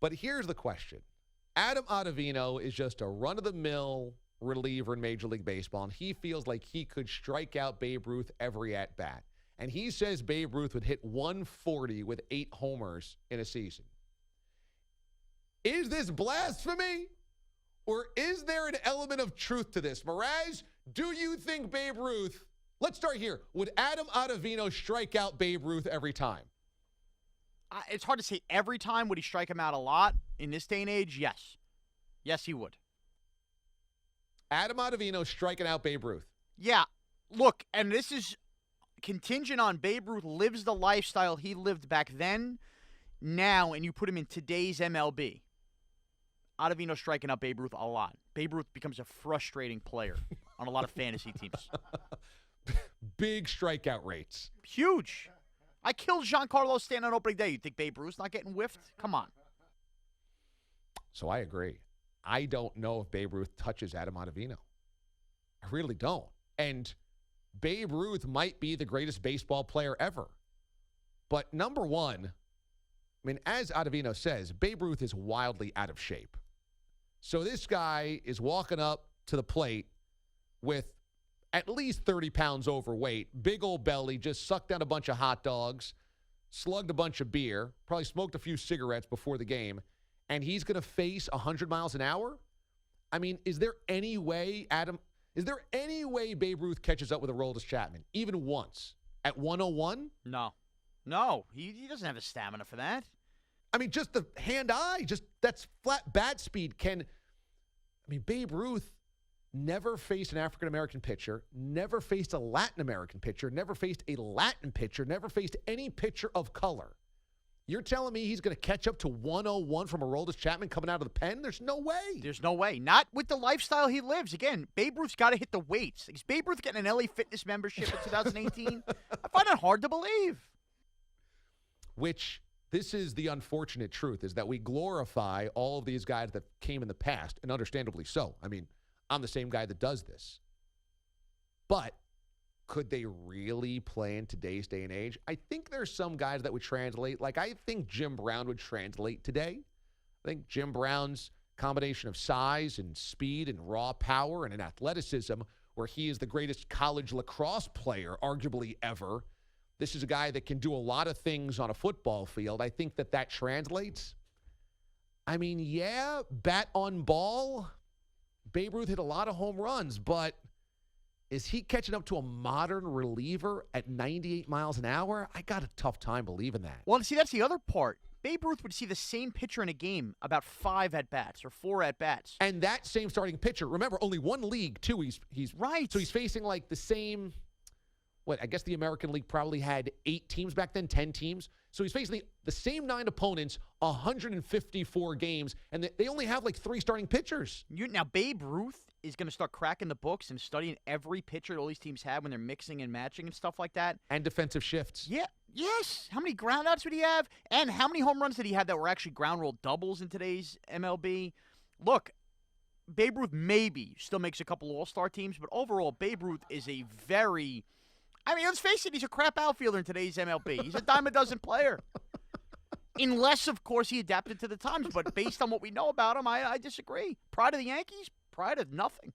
But here's the question. Adam Ottavino is just a run-of-the-mill reliever in Major League Baseball, and he feels like he could strike out Babe Ruth every at-bat. And he says Babe Ruth would hit 140 with 8 homers in a season. Is this blasphemy? Or is there an element of truth to this? Mraz, do you think Babe Ruth, let's start here, would Adam Ottavino strike out Babe Ruth every time? It's hard to say every time. Would he strike him out a lot? In this day and age, yes. Yes, he would. Adam Ottavino striking out Babe Ruth. Yeah. Look, and this is contingent on Babe Ruth lives the lifestyle he lived back then, now, and you put him in today's MLB. Ottavino striking out Babe Ruth a lot. Babe Ruth becomes a frustrating player on a lot of fantasy teams. Big strikeout rates. Huge. I killed Giancarlo Stanton on opening day. You think Babe Ruth's not getting whiffed? Come on. So I agree. I don't know if Babe Ruth touches Adam Ottavino. I really don't. And Babe Ruth might be the greatest baseball player ever. But number one, I mean, as Ottavino says, Babe Ruth is wildly out of shape. So this guy is walking up to the plate with at least 30 pounds overweight, big old belly, just sucked down a bunch of hot dogs, slugged a bunch of beer, probably smoked a few cigarettes before the game, and he's going to face 100 miles an hour? I mean, is there any way, Adam, Babe Ruth catches up with Aroldis Chapman, even once, at 101? No, he doesn't have the stamina for that. I mean, just the hand-eye, just that's flat bat speed Babe Ruth never faced an African-American pitcher, never faced a Latin American pitcher, never faced a Latin pitcher, never faced any pitcher of color. You're telling me he's going to catch up to 101 from Aroldis Chapman coming out of the pen? There's no way. There's no way. Not with the lifestyle he lives. Again, Babe Ruth's got to hit the weights. Is Babe Ruth getting an LA Fitness membership in 2018? I find that hard to believe. Which, this is the unfortunate truth, is that we glorify all of these guys that came in the past, and understandably so. I mean, I'm the same guy that does this. But could they really play in today's day and age? I think there's some guys that would translate. Like, I think Jim Brown would translate today. I think Jim Brown's combination of size and speed and raw power and an athleticism, where he is the greatest college lacrosse player, arguably ever. This is a guy that can do a lot of things on a football field. I think that translates. I mean, yeah, bat on ball. Babe Ruth hit a lot of home runs, but is he catching up to a modern reliever at 98 miles an hour? I got a tough time believing that. Well, see, that's the other part. Babe Ruth would see the same pitcher in a game about 5 at-bats or 4 at-bats. And that same starting pitcher, remember, only one league, too. He's right. So he's facing like the same, I guess the American League probably had 8 teams back then, 10 teams. So he's facing the same 9 opponents, 154 games, and they only have like 3 starting pitchers. Now, Babe Ruth is going to start cracking the books and studying every pitcher that all these teams have when they're mixing and matching and stuff like that. And defensive shifts. Yeah. Yes. How many groundouts would he have? And how many home runs did he have that were actually ground rule doubles in today's MLB? Look, Babe Ruth maybe still makes a couple all-star teams, but overall, Babe Ruth is a very... I mean, let's face it, he's a crap outfielder in today's MLB. He's a dime-a-dozen player. Unless, of course, he adapted to the times. But based on what we know about him, I disagree. Pride of the Yankees? Pride of nothing.